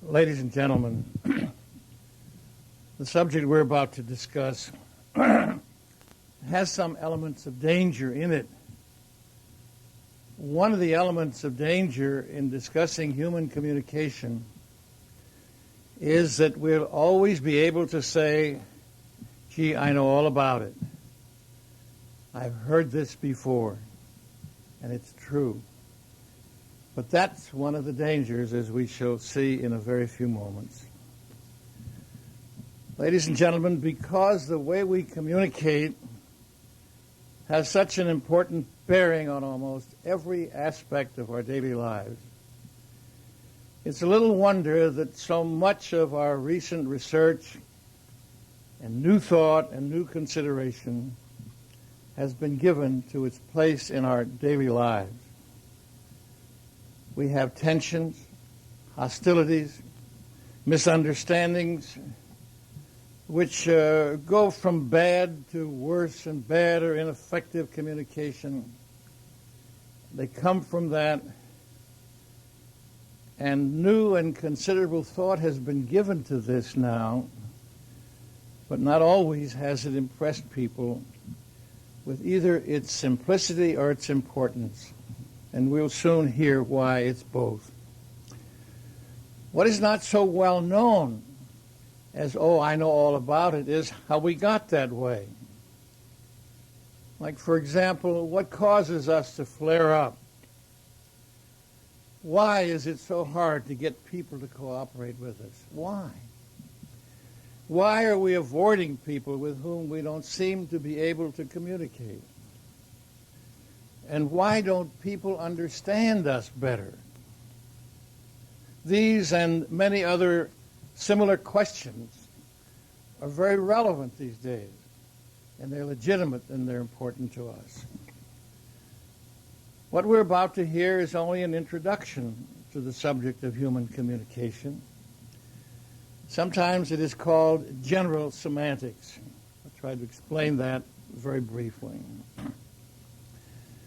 Ladies and gentlemen, the subject we're about to discuss has some elements of danger in it. One of the elements of danger in discussing human communication is that we'll always be able to say, gee, I know all about it. I've heard this before, and it's true. But that's one of the dangers, as we shall see in a very few moments. Ladies and gentlemen, because the way we communicate has such an important bearing on almost every aspect of our daily lives, it's a little wonder that so much of our recent research and new thought and new consideration has been given to its place in our daily lives. We have tensions, hostilities, misunderstandings, which go from bad to worse and bad or ineffective communication. They come from that, and new and considerable thought has been given to this now, but not always has it impressed people with either its simplicity or its importance. And we'll soon hear why it's both. What is not so well known as, oh, I know all about it, is how we got that way. Like, for example, what causes us to flare up? Why is it so hard to get people to cooperate with us? Why? Why are we avoiding people with whom we don't seem to be able to communicate? And why don't people understand us better? These and many other similar questions are very relevant these days, and they're legitimate and they're important to us. What we're about to hear is only an introduction to the subject of human communication. Sometimes it is called general semantics. I'll try to explain that very briefly.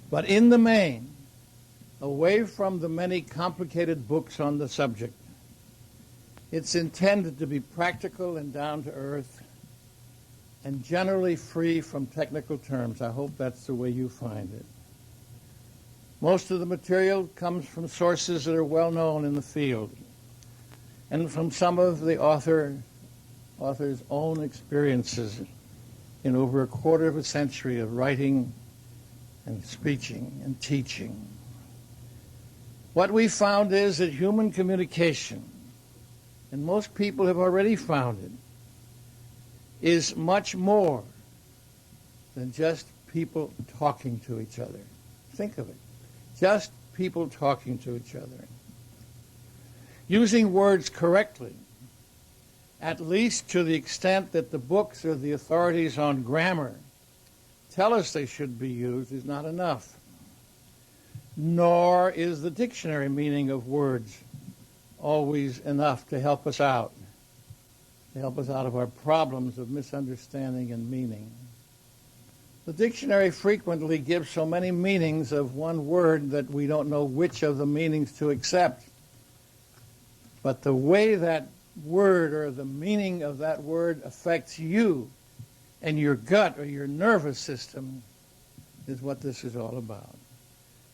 But in the main, away from the many complicated books on the subject, it's intended to be practical and down to earth and generally free from technical terms. I hope that's the way you find it. Most of the material comes from sources that are well known in the field and from some of the author's own experiences in over a quarter of a century of writing and speaking and teaching. What we found is that human communication, and most people have already found it, is much more than just people talking to each other. Think of it. Just people talking to each other. Using words correctly, at least to the extent that the books or the authorities on grammar tell us they should be used, is not enough. Nor is the dictionary meaning of words always enough to help us out of our problems of misunderstanding and meaning. The dictionary frequently gives so many meanings of one word that we don't know which of the meanings to accept. But the way that word or the meaning of that word affects you and your gut or your nervous system is what this is all about.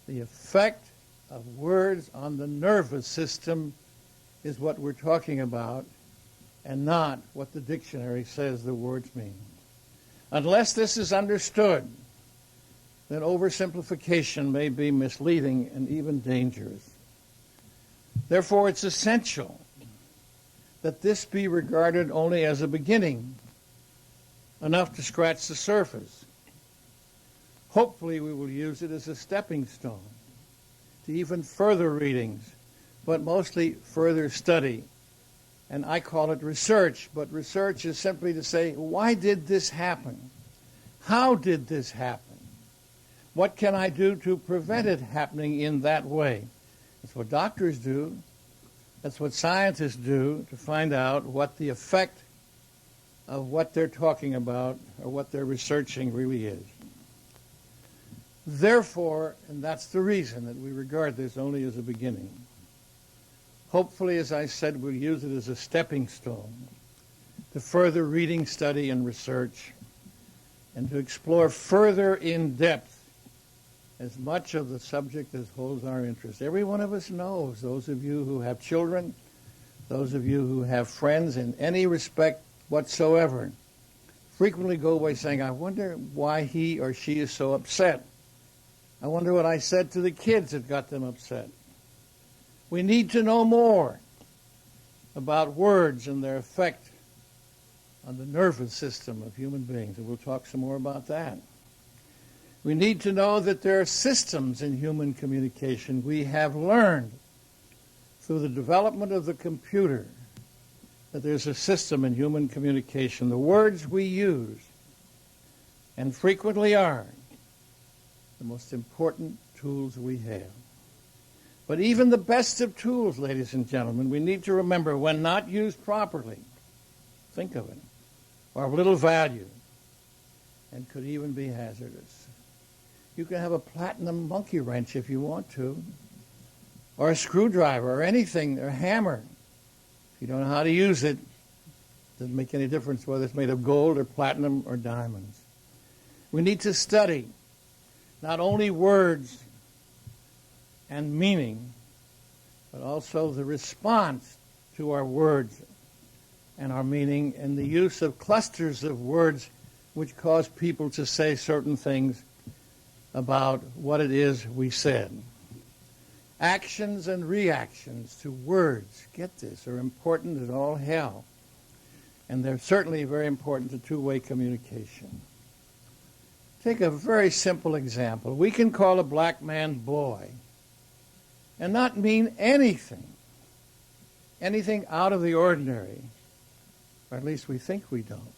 The effect of words on the nervous system is what we're talking about, and not what the dictionary says the words mean. Unless this is understood, then oversimplification may be misleading and even dangerous. Therefore, it's essential that this be regarded only as a beginning, enough to scratch the surface. Hopefully, we will use it as a stepping stone to even further readings, but mostly further study. And I call it research, but research is simply to say, why did this happen? How did this happen? What can I do to prevent it happening in that way? That's what doctors do. That's what scientists do to find out what the effect of what they're talking about or what they're researching really is. Therefore, and that's the reason that we regard this only as a beginning, Hopefully, as I said, we'll use it as a stepping stone to further reading, study, and research, and to explore further in depth as much of the subject as holds our interest. Every one of us knows, those of you who have children, those of you who have friends in any respect whatsoever, frequently go away saying, I wonder why he or she is so upset. I wonder what I said to the kids that got them upset. We need to know more about words and their effect on the nervous system of human beings, and we'll talk some more about that. We need to know that there are systems in human communication. We have learned through the development of the computer that there's a system in human communication. The words we use, and frequently are, the most important tools we have. But even the best of tools, ladies and gentlemen, we need to remember, when not used properly, think of it, are of little value and could even be hazardous. You can have a platinum monkey wrench if you want to, or a screwdriver, or anything, or a hammer. If you don't know how to use it, it doesn't make any difference whether it's made of gold or platinum or diamonds. We need to study not only words and meaning, but also the response to our words and our meaning, and the use of clusters of words which cause people to say certain things about what it is we said. Actions and reactions to words, get this, are important as all hell. And they're certainly very important to two-way communication. Take a very simple example. We can call a black man boy and not mean anything out of the ordinary, or at least we think we don't.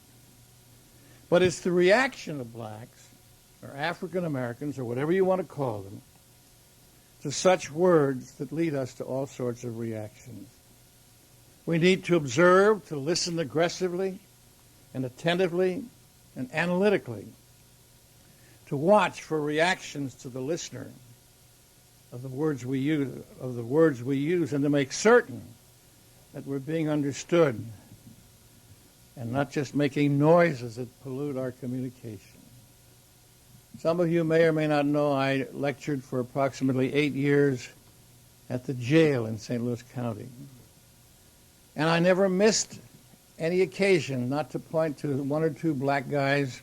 But it's the reaction of blacks, or African Americans, or whatever you want to call them, to such words that lead us to all sorts of reactions. We need to observe, to listen aggressively and attentively and analytically, to watch for reactions to the listener of the words we use, and to make certain that we're being understood and not just making noises that pollute our communication. Some of you may or may not know I lectured for approximately 8 years at the jail in St. Louis County. And I never missed any occasion not to point to one or two black guys,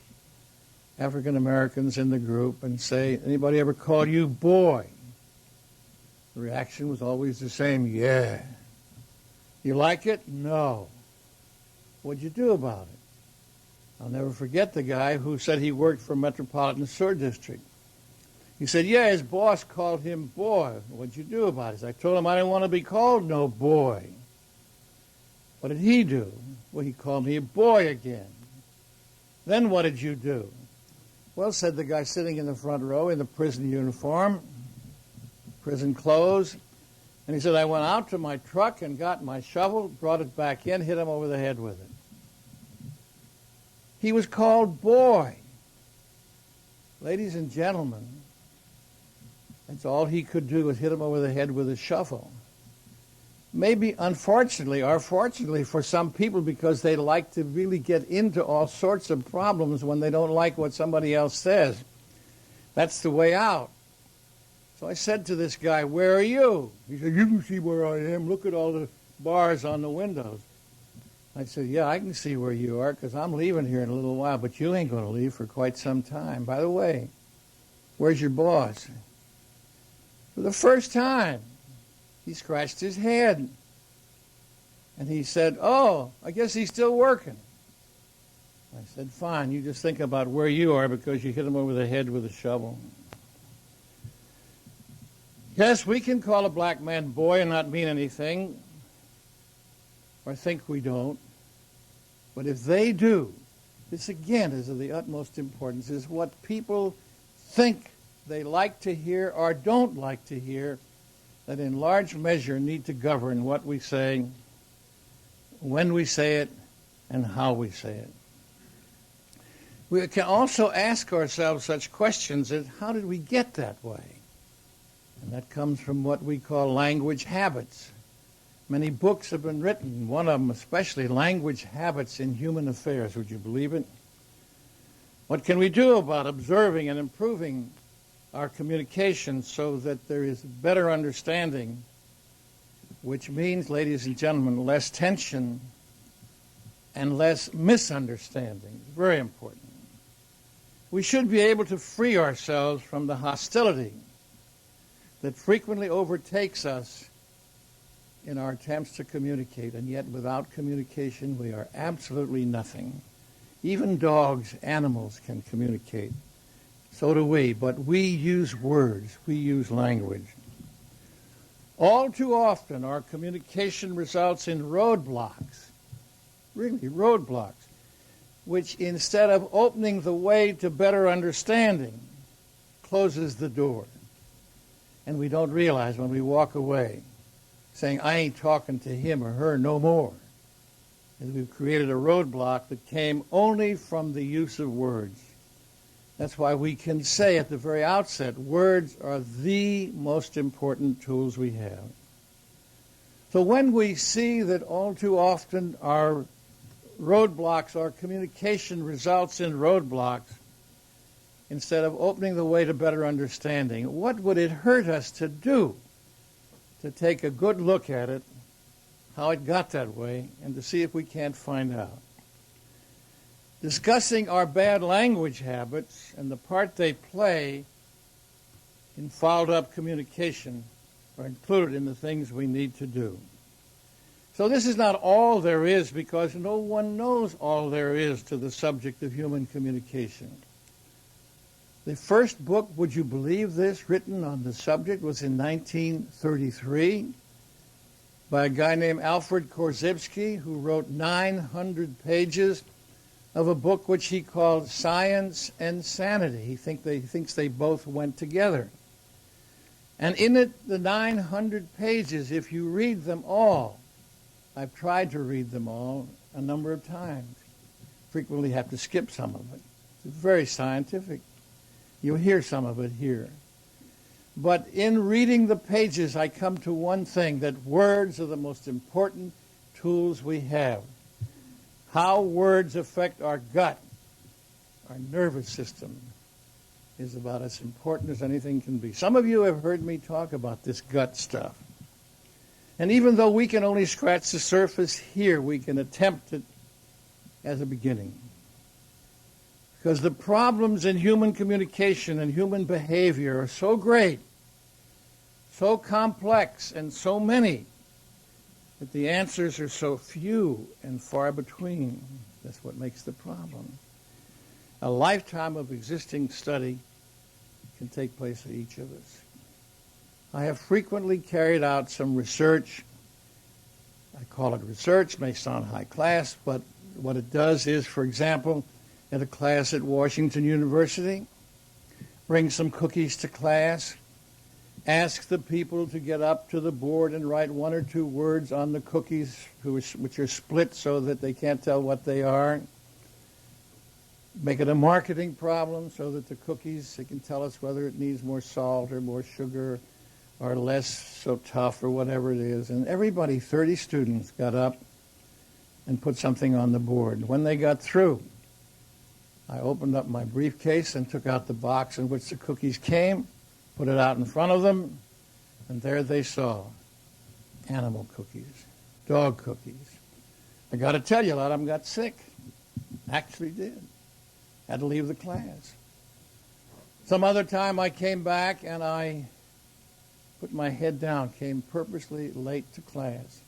African Americans in the group, and say, anybody ever call you boy? The reaction was always the same, yeah. You like it? No. What'd you do about it? I'll never forget the guy who said he worked for Metropolitan Sewer District. He said, yeah, his boss called him boy. What'd you do about it? I told him I didn't want to be called no boy. What did he do? Well, he called me a boy again. Then what did you do? Well, said the guy sitting in the front row in the prison uniform, prison clothes, and he said, I went out to my truck and got my shovel, brought it back in, hit him over the head with it. He was called boy. Ladies and gentlemen, that's all he could do was hit him over the head with a shovel. Maybe unfortunately, or fortunately for some people, because they like to really get into all sorts of problems when they don't like what somebody else says. That's the way out. So I said to this guy, where are you? He said, you can see where I am. Look at all the bars on the windows. I said, yeah, I can see where you are because I'm leaving here in a little while, but you ain't going to leave for quite some time. By the way, where's your boss? For the first time, he scratched his head. And he said, oh, I guess he's still working. I said, fine, you just think about where you are because you hit him over the head with a shovel. Yes, we can call a black man boy and not mean anything, or think we don't. But if they do, this again is of the utmost importance, is what people think they like to hear or don't like to hear, that in large measure need to govern what we say, when we say it, and how we say it. We can also ask ourselves such questions as, how did we get that way? And that comes from what we call language habits. Many books have been written, one of them especially, Language Habits in Human Affairs. Would you believe it? What can we do about observing and improving our communication so that there is better understanding, which means, ladies and gentlemen, less tension and less misunderstanding? Very important. We should be able to free ourselves from the hostility that frequently overtakes us in our attempts to communicate, and yet without communication we are absolutely nothing. Even dogs, animals can communicate. So do we, but we use words, we use language. All too often our communication results in roadblocks, really roadblocks, which instead of opening the way to better understanding, closes the door. And we don't realize when we walk away, saying, I ain't talking to him or her no more. And we've created a roadblock that came only from the use of words. That's why we can say at the very outset, words are the most important tools we have. So when we see that all too often our roadblocks, our communication results in roadblocks, instead of opening the way to better understanding, what would it hurt us to do to take a good look at it, how it got that way, and to see if we can't find out? Discussing our bad language habits and the part they play in fouled-up communication are included in the things we need to do. So this is not all there is, because no one knows all there is to the subject of human communication. The first book, would you believe this, written on the subject was in 1933 by a guy named Alfred Korzybski, who wrote 900 pages of a book which he called Science and Sanity. He thinks they both went together. And in it, the 900 pages, if you read them all, I've tried to read them all a number of times. Frequently have to skip some of it. It's very scientific. You'll hear some of it here. But in reading the pages, I come to one thing, that words are the most important tools we have. How words affect our gut, our nervous system, is about as important as anything can be. Some of you have heard me talk about this gut stuff. And even though we can only scratch the surface here, we can attempt it as a beginning. Because the problems in human communication and human behavior are so great, so complex, and so many, that the answers are so few and far between. That's what makes the problem. A lifetime of existing study can take place for each of us. I have frequently carried out some research. I call it research, may sound high class, but what it does is, for example, at a class at Washington University, bring some cookies to class, ask the people to get up to the board and write one or two words on the cookies, which are split so that they can't tell what they are. Make it a marketing problem so that the cookies, they can tell us whether it needs more salt or more sugar or less so tough or whatever it is. And everybody, 30 students, got up and put something on the board. When they got through, I opened up my briefcase and took out the box in which the cookies came, put it out in front of them, and there they saw animal cookies, dog cookies. I got to tell you, a lot of them got sick. Actually did. Had to leave the class. Some other time I came back and I put my head down, came purposely late to class.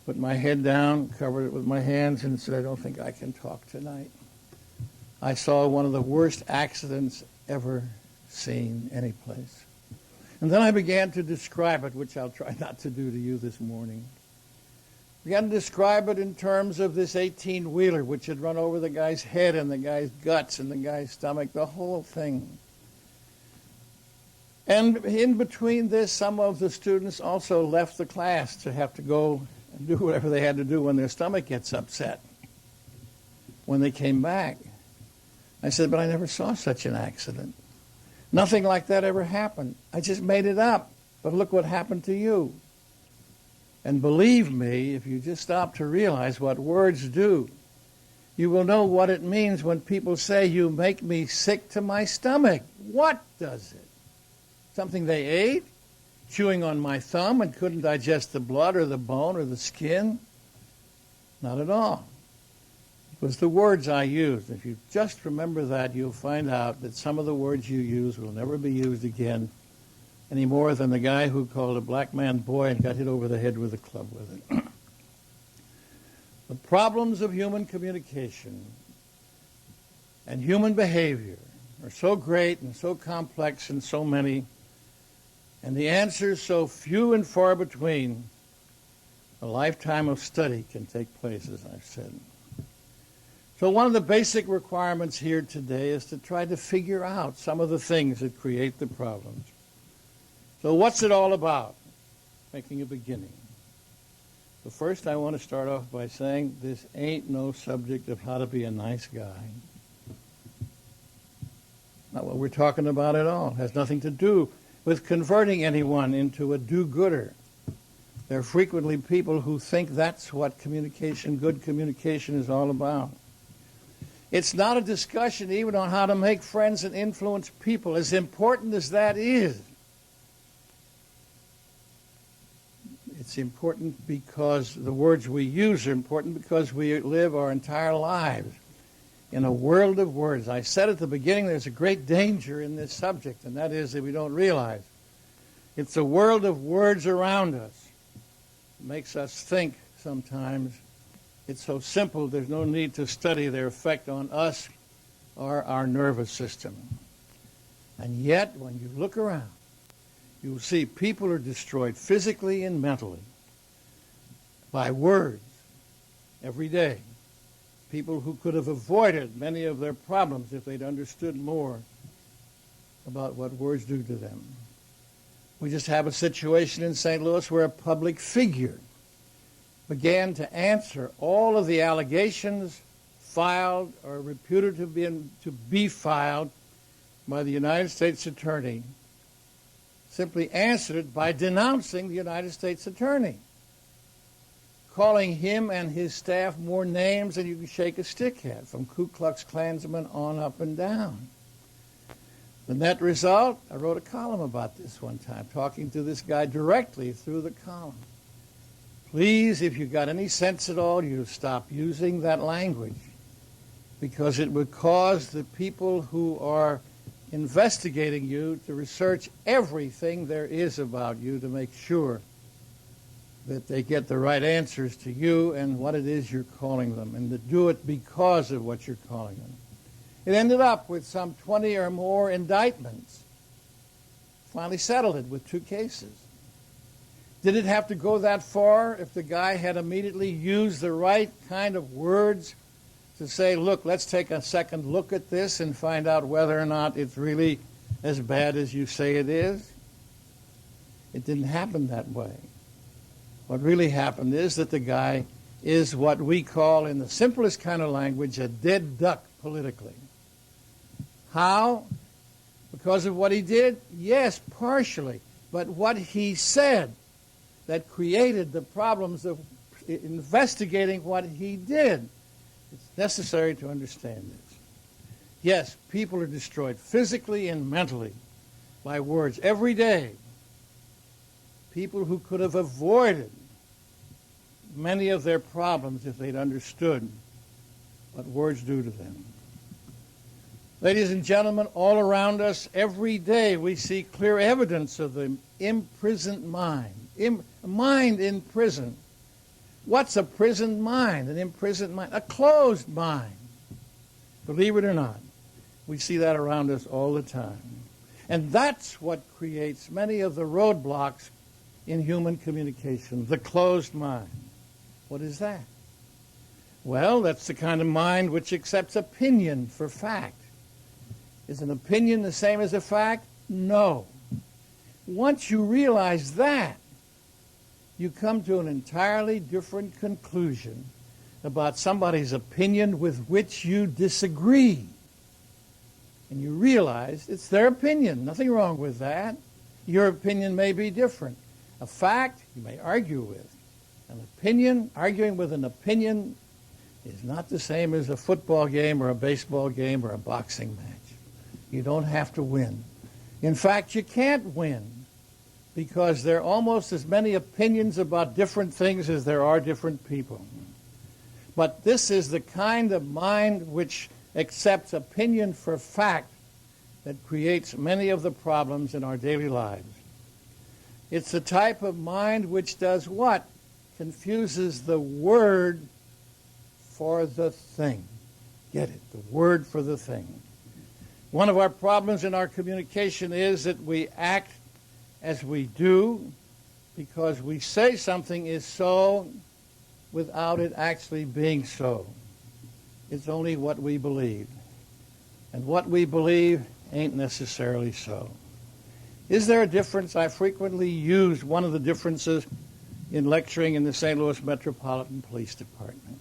Put my head down, covered it with my hands, and said, I don't think I can talk tonight. I saw one of the worst accidents ever seen anyplace. And then I began to describe it, which I'll try not to do to you this morning. Began to describe it in terms of this 18-wheeler, which had run over the guy's head and the guy's guts and the guy's stomach, the whole thing. And in between this, some of the students also left the class to have to go and do whatever they had to do when their stomach gets upset. When they came back, I said, but I never saw such an accident. Nothing like that ever happened. I just made it up. But look what happened to you. And believe me, if you just stop to realize what words do, you will know what it means when people say, "You make me sick to my stomach." What does it? Something they ate? Chewing on my thumb and couldn't digest the blood or the bone or the skin? Not at all. It was the words I used. If you just remember that, you'll find out that some of the words you use will never be used again any more than the guy who called a black man boy and got hit over the head with a club with it. The problems of human communication and human behavior are so great and so complex and so many, and the answers so few and far between, a lifetime of study can take place, as I've said. So one of the basic requirements here today is to try to figure out some of the things that create the problems. So what's it all about? Making a beginning. So first I want to start off by saying this ain't no subject of how to be a nice guy. Not what we're talking about at all. It has nothing to do with converting anyone into a do-gooder. There are frequently people who think that's what communication, good communication, is all about. It's not a discussion even on how to make friends and influence people, as important as that is. It's important because the words we use are important because we live our entire lives in a world of words. I said at the beginning there's a great danger in this subject, and that is that we don't realize. It's a world of words around us. It makes us think sometimes. It's so simple there's no need to study their effect on us or our nervous system. And yet, when you look around, you'll see people are destroyed physically and mentally by words every day. People who could have avoided many of their problems if they'd understood more about what words do to them. We just have a situation in St. Louis where a public figure began to answer all of the allegations filed or reputed to be filed by the United States Attorney. Simply answered it by denouncing the United States Attorney, calling him and his staff more names than you can shake a stick at, from Ku Klux Klansmen on up and down. The net result, I wrote a column about this one time, talking to this guy directly through the column. Please, if you got any sense at all, you stop using that language, because it would cause the people who are investigating you to research everything there is about you to make sure that they get the right answers to you and what it is you're calling them, and to do it because of what you're calling them. It ended up with some 20 or more indictments. Finally settled it with 2 cases. Did it have to go that far if the guy had immediately used the right kind of words to say, look, let's take a second look at this and find out whether or not it's really as bad as you say it is? It didn't happen that way. What really happened is that the guy is what we call, in the simplest kind of language, a dead duck politically. How? Because of what he did? Yes, partially. But what he said that created the problems of investigating what he did. It's necessary to understand this. Yes, people are destroyed physically and mentally by words every day. People who could have avoided many of their problems if they'd understood what words do to them. Ladies and gentlemen, all around us every day we see clear evidence of the imprisoned mind. Mind in prison. What's a prisoned mind? An imprisoned mind? A closed mind. Believe it or not, we see that around us all the time. And that's what creates many of the roadblocks in human communication, the closed mind. What is that? Well, that's the kind of mind which accepts opinion for fact. Is an opinion the same as a fact? No. Once you realize that, you come to an entirely different conclusion about somebody's opinion with which you disagree. And you realize it's their opinion. Nothing wrong with that. Your opinion may be different. A fact you may argue with. An opinion, arguing with an opinion, is not the same as a football game or a baseball game or a boxing match. You don't have to win. In fact, you can't win because there are almost as many opinions about different things as there are different people. But this is the kind of mind which accepts opinion for fact that creates many of the problems in our daily lives. It's the type of mind which does what? Confuses the word for the thing. Get it? The word for the thing. One of our problems in our communication is that we act as we do because we say something is so without it actually being so. It's only what we believe. And what we believe ain't necessarily so. Is there a difference? I frequently use one of the differences in lecturing in the St. Louis Metropolitan Police Department.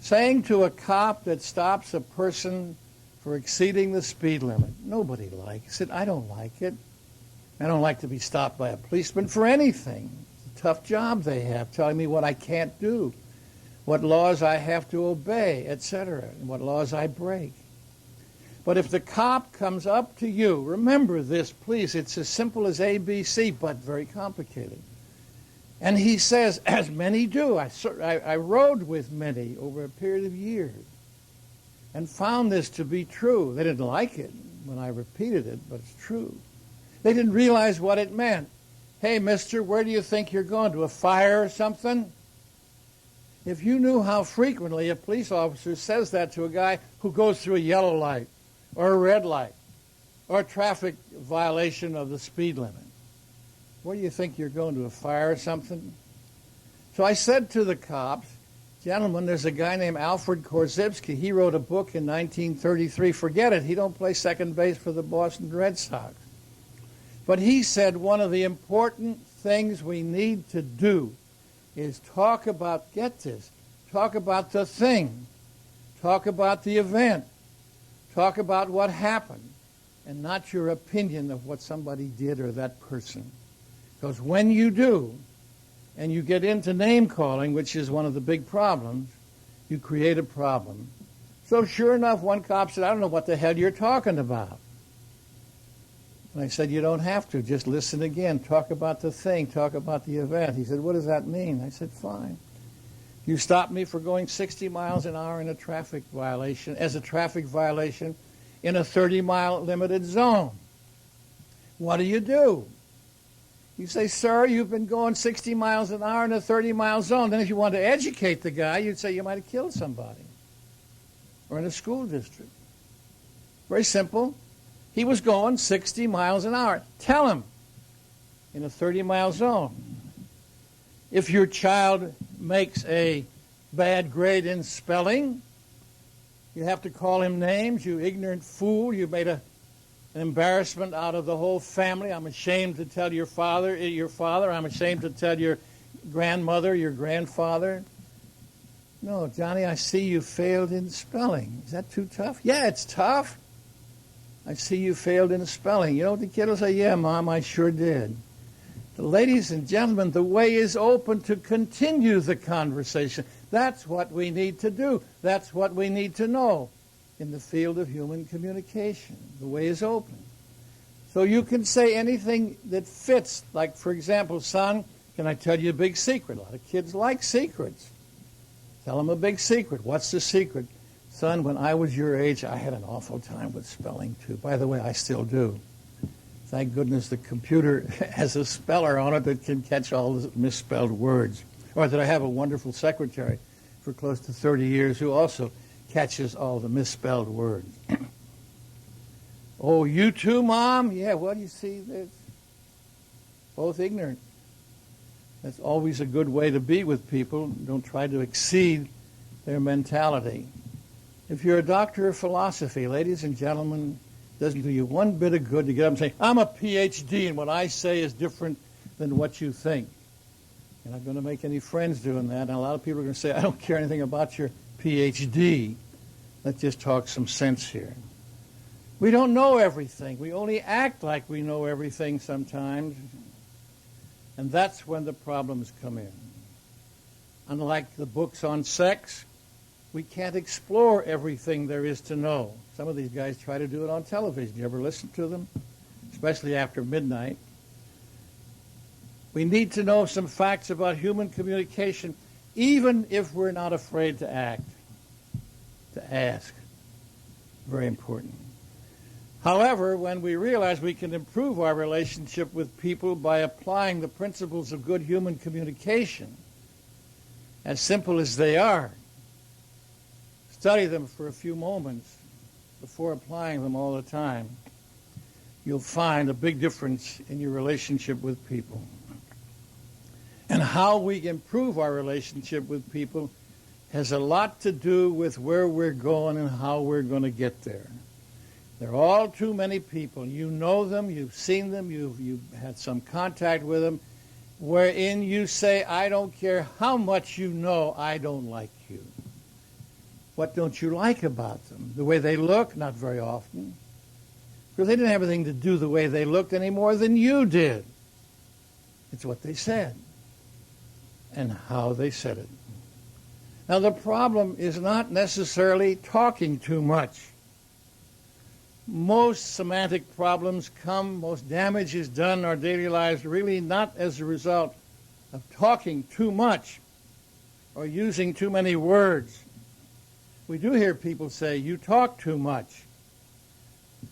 Saying to a cop that stops a person for exceeding the speed limit, nobody likes it. I don't like it. I don't like to be stopped by a policeman for anything. It's a tough job they have, telling me what I can't do, what laws I have to obey, etc., and what laws I break. But if the cop comes up to you, remember this, please, it's as simple as ABC, but very complicated. And he says, as many do, I rode with many over a period of years and found this to be true. They didn't like it when I repeated it, but it's true. They didn't realize what it meant. Hey, mister, where do you think you're going? To a fire or something? If you knew how frequently a police officer says that to a guy who goes through a yellow light or a red light or a traffic violation of the speed limit, where do you think you're going? To a fire or something? So I said to the cops, gentlemen, there's a guy named Alfred Korzybski. He wrote a book in 1933. Forget it. He don't play second base for the Boston Red Sox. But he said one of the important things we need to do is talk about, get this, talk about the thing, talk about the event, talk about what happened, and not your opinion of what somebody did or that person. Because when you do, and you get into name-calling, which is one of the big problems, you create a problem. So sure enough, one cop said, I don't know what the hell you're talking about. And I said, you don't have to. Just listen again. Talk about the thing. Talk about the event. He said, what does that mean? I said, fine. You stopped me for going 60 miles an hour in a traffic violation, as a traffic violation in a 30-mile limited zone. What do? You say, sir, you've been going 60 miles an hour in a 30-mile zone. Then if you want to educate the guy, you'd say you might have killed somebody. Or in a school district. Very simple. He was going 60 miles an hour. Tell him in a 30-mile zone. If your child makes a bad grade in spelling, you have to call him names. You ignorant fool. You made an embarrassment out of the whole family. I'm ashamed to tell your father. I'm ashamed to tell your grandmother, your grandfather. No, Johnny, I see you failed in spelling. Is that too tough? Yeah, it's tough. I see you failed in spelling. You know what the kid will say? Yeah, Mom, I sure did. Ladies and gentlemen, the way is open to continue the conversation. That's what we need to do. That's what we need to know in the field of human communication. The way is open. So you can say anything that fits. Like, for example, son, can I tell you a big secret? A lot of kids like secrets. Tell them a big secret. What's the secret? Son, when I was your age, I had an awful time with spelling, too. By the way, I still do. Thank goodness the computer has a speller on it that can catch all the misspelled words. Or that I have a wonderful secretary for close to 30 years who also catches all the misspelled words. Oh, you too, Mom? Yeah, well, you see, they're both ignorant. That's always a good way to be with people. Don't try to exceed their mentality. If you're a doctor of philosophy, ladies and gentlemen, it doesn't do you one bit of good to get up and say, I'm a PhD, and what I say is different than what you think. You're not going to make any friends doing that. And a lot of people are going to say, I don't care anything about your PhD. Let's just talk some sense here. We don't know everything. We only act like we know everything sometimes. And that's when the problems come in. Unlike the books on sex, we can't explore everything there is to know. Some of these guys try to do it on television. You ever listen to them? Especially after midnight. We need to know some facts about human communication, even if we're not afraid to act, to ask. Very important. However, when we realize we can improve our relationship with people by applying the principles of good human communication, as simple as they are, study them for a few moments before applying them all the time, you'll find a big difference in your relationship with people. And how we improve our relationship with people has a lot to do with where we're going and how we're going to get there. There are all too many people. You know them, you've seen them, you've had some contact with them, wherein you say, I don't care how much you know, I don't like you. What don't you like about them? The way they look? Not very often. Because they didn't have anything to do the way they looked any more than you did. It's what they said and how they said it. Now, the problem is not necessarily talking too much. Most semantic problems most damage is done in our daily lives really not as a result of talking too much or using too many words. We do hear people say, you talk too much.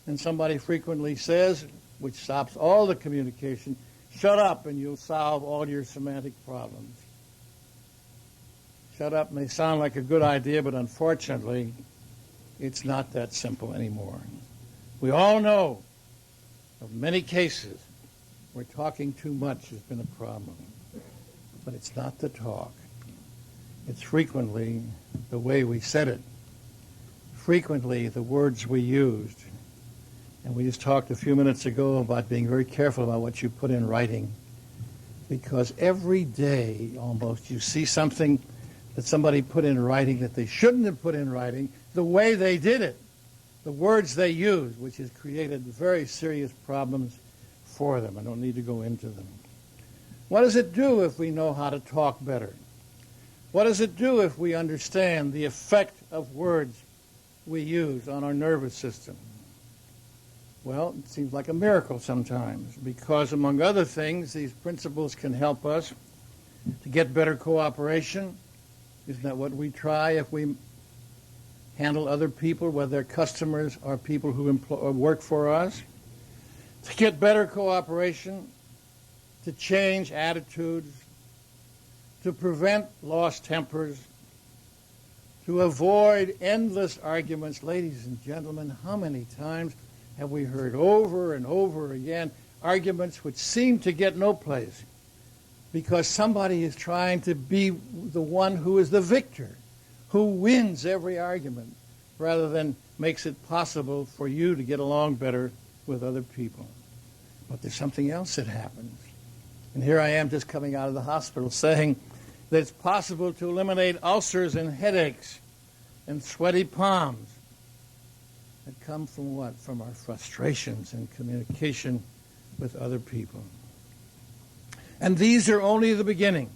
And somebody frequently says, which stops all the communication, shut up and you'll solve all your semantic problems. Shut up may sound like a good idea, but unfortunately, it's not that simple anymore. We all know of many cases where talking too much has been a problem. But it's not the talk. It's frequently the way we said it, frequently the words we used. And we just talked a few minutes ago about being very careful about what you put in writing, because every day almost you see something that somebody put in writing that they shouldn't have put in writing, the way they did it, the words they used, which has created very serious problems for them. I don't need to go into them. What does it do if we know how to talk better? What does it do if we understand the effect of words we use on our nervous system? Well, it seems like a miracle sometimes, because among other things, these principles can help us to get better cooperation. Isn't that what we try if we handle other people, whether they're customers or people who work for us? To get better cooperation, to change attitudes, to prevent lost tempers, to avoid endless arguments. Ladies and gentlemen, how many times have we heard over and over again arguments which seem to get no place because somebody is trying to be the one who is the victor, who wins every argument, rather than makes it possible for you to get along better with other people. But there's something else that happens. And here I am just coming out of the hospital saying that it's possible to eliminate ulcers and headaches and sweaty palms that come from what? From our frustrations and communication with other people. And these are only the beginning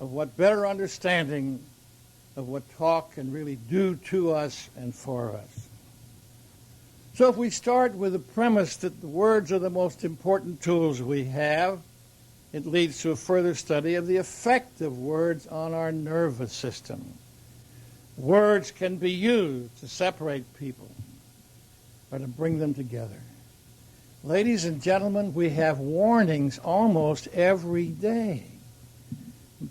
of what better understanding of what talk can really do to us and for us. So if we start with the premise that the words are the most important tools we have, it leads to a further study of the effect of words on our nervous system. Words can be used to separate people or to bring them together. Ladies and gentlemen, we have warnings almost every day.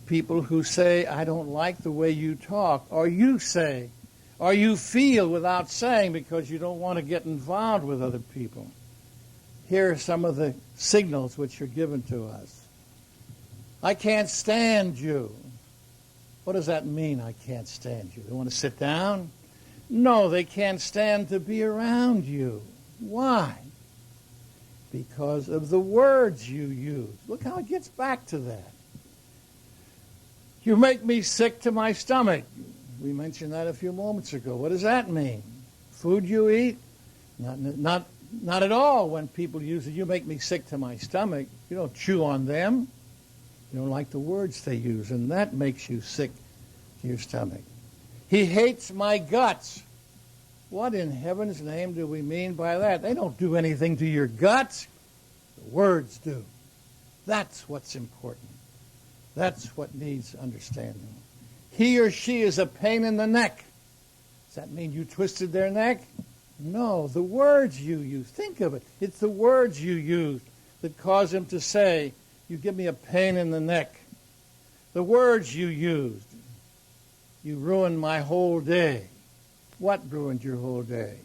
People who say, I don't like the way you talk, or you say, or you feel without saying because you don't want to get involved with other people. Here are some of the signals which are given to us. I can't stand you. What does that mean, I can't stand you? They want to sit down? No, they can't stand to be around you. Why? Because of the words you use. Look how it gets back to that. You make me sick to my stomach. We mentioned that a few moments ago. What does that mean? Food you eat? Not at all when people use it. You make me sick to my stomach. You don't chew on them. You don't like the words they use, and that makes you sick to your stomach. He hates my guts. What in heaven's name do we mean by that? They don't do anything to your guts. The words do. That's what's important. That's what needs understanding. He or she is a pain in the neck. Does that mean you twisted their neck? No, the words you use. Think of it. It's the words you use that cause him to say, you give me a pain in the neck. The words you used. You ruined my whole day. What ruined your whole day?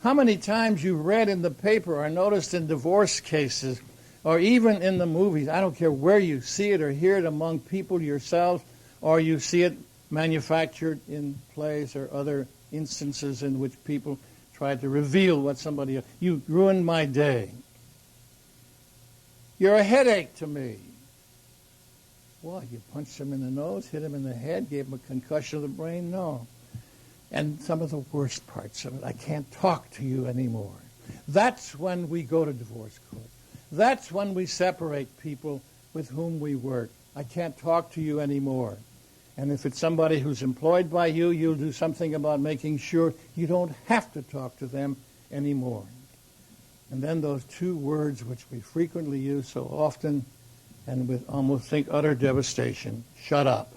How many times you read in the paper or noticed in divorce cases or even in the movies, I don't care where you see it or hear it among people yourselves, or you see it manufactured in plays or other instances in which people try to reveal what somebody else. You ruined my day. You're a headache to me. What, you punched him in the nose, hit him in the head, gave him a concussion of the brain? No. And some of the worst parts of it, I can't talk to you anymore. That's when we go to divorce court. That's when we separate people with whom we work. I can't talk to you anymore. And if it's somebody who's employed by you, you'll do something about making sure you don't have to talk to them anymore. And then those two words which we frequently use so often and with almost think utter devastation, shut up.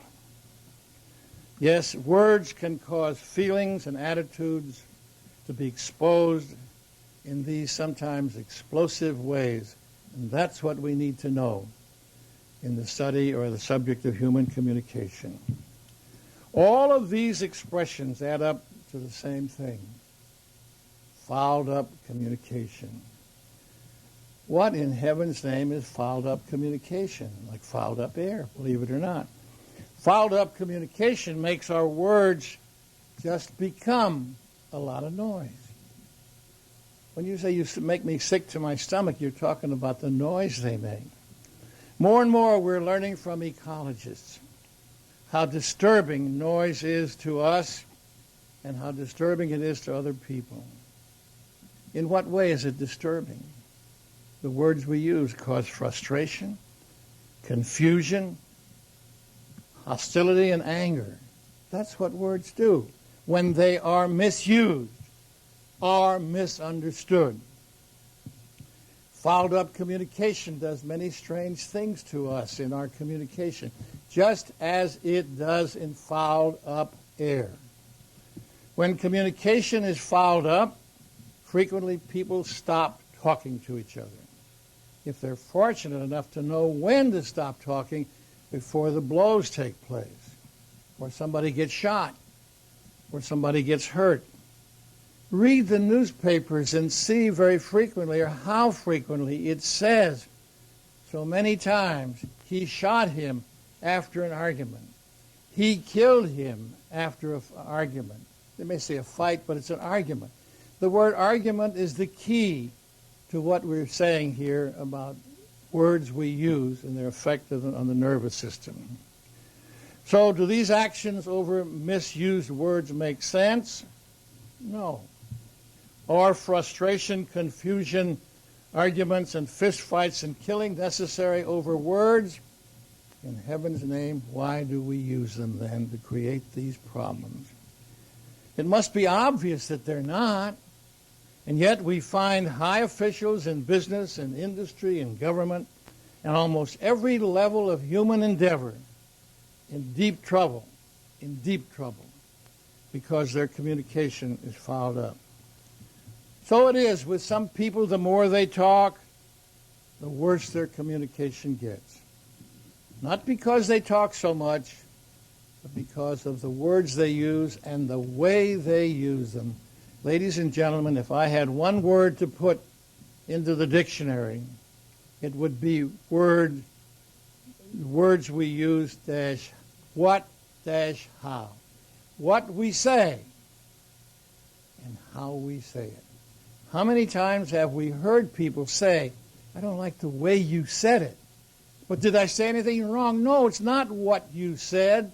Yes, words can cause feelings and attitudes to be exposed in these sometimes explosive ways. And that's what we need to know in the study or the subject of human communication. All of these expressions add up to the same thing. Fouled up communication. What in heaven's name is fouled up communication? Like fouled up air, believe it or not. Fouled up communication makes our words just become a lot of noise. When you say you make me sick to my stomach, you're talking about the noise they make. More and more we're learning from ecologists how disturbing noise is to us and how disturbing it is to other people. In what way is it disturbing? The words we use cause frustration, confusion, hostility, and anger. That's what words do when they are misused or misunderstood. Fouled up communication does many strange things to us in our communication, just as it does in fouled up air. When communication is fouled up, frequently people stop talking to each other. If they're fortunate enough to know when to stop talking before the blows take place, or somebody gets shot, or somebody gets hurt. Read the newspapers and see very frequently, or how frequently, it says so many times, he shot him after an argument. He killed him after an argument. They may say a fight, but it's an argument. The word argument is the key to what we're saying here about words we use and their effect on the nervous system. So do these actions over misused words make sense? No. Are frustration, confusion, arguments, and fistfights and killing necessary over words? In heaven's name, why do we use them then to create these problems? It must be obvious that they're not. And yet we find high officials in business and industry and government and almost every level of human endeavor in deep trouble, because their communication is fouled up. So it is with some people, the more they talk, the worse their communication gets. Not because they talk so much, but because of the words they use and the way they use them. Ladies and gentlemen, if I had one word to put into the dictionary, it would be words we use dash what dash how. What we say and how we say it. How many times have we heard people say, I don't like the way you said it. But did I say anything wrong? No, it's not what you said.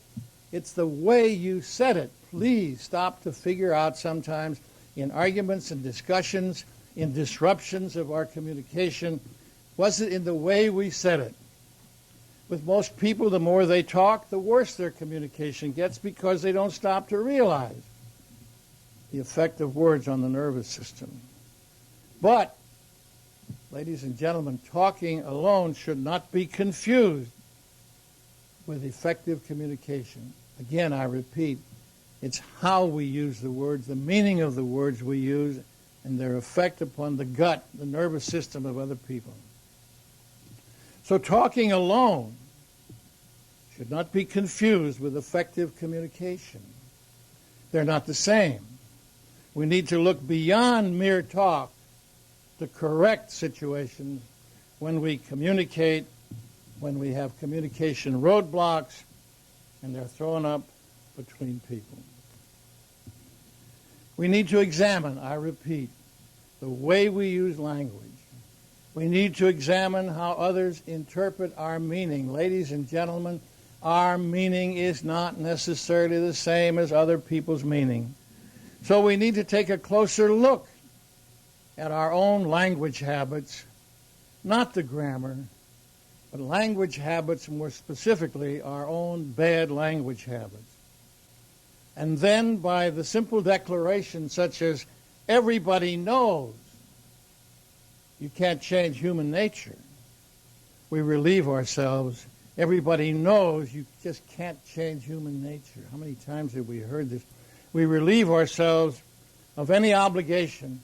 It's the way you said it. Please stop to figure out sometimes in arguments and discussions, in disruptions of our communication, was it in the way we said it? With most people, the more they talk, the worse their communication gets because they don't stop to realize the effect of words on the nervous system. But, ladies and gentlemen, talking alone should not be confused with effective communication. Again, I repeat, it's how we use the words, the meaning of the words we use, and their effect upon the gut, the nervous system of other people. So talking alone should not be confused with effective communication. They're not the same. We need to look beyond mere talk to correct situations when we communicate, when we have communication roadblocks, and they're thrown up between people. We need to examine, I repeat, the way we use language. We need to examine how others interpret our meaning. Ladies and gentlemen, our meaning is not necessarily the same as other people's meaning. So we need to take a closer look at our own language habits, not the grammar, but language habits, more specifically, our own bad language habits. And then by the simple declaration such as, everybody knows you can't change human nature, we relieve ourselves. Everybody knows you just can't change human nature. How many times have we heard this? We relieve ourselves of any obligation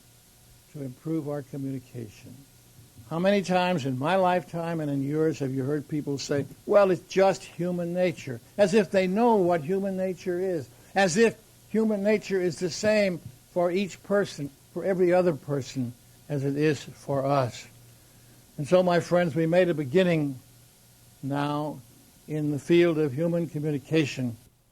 to improve our communication. How many times in my lifetime and in yours have you heard people say, well, it's just human nature, as if they know what human nature is, as if human nature is the same for each person, for every other person, as it is for us. And so, my friends, we made a beginning now in the field of human communication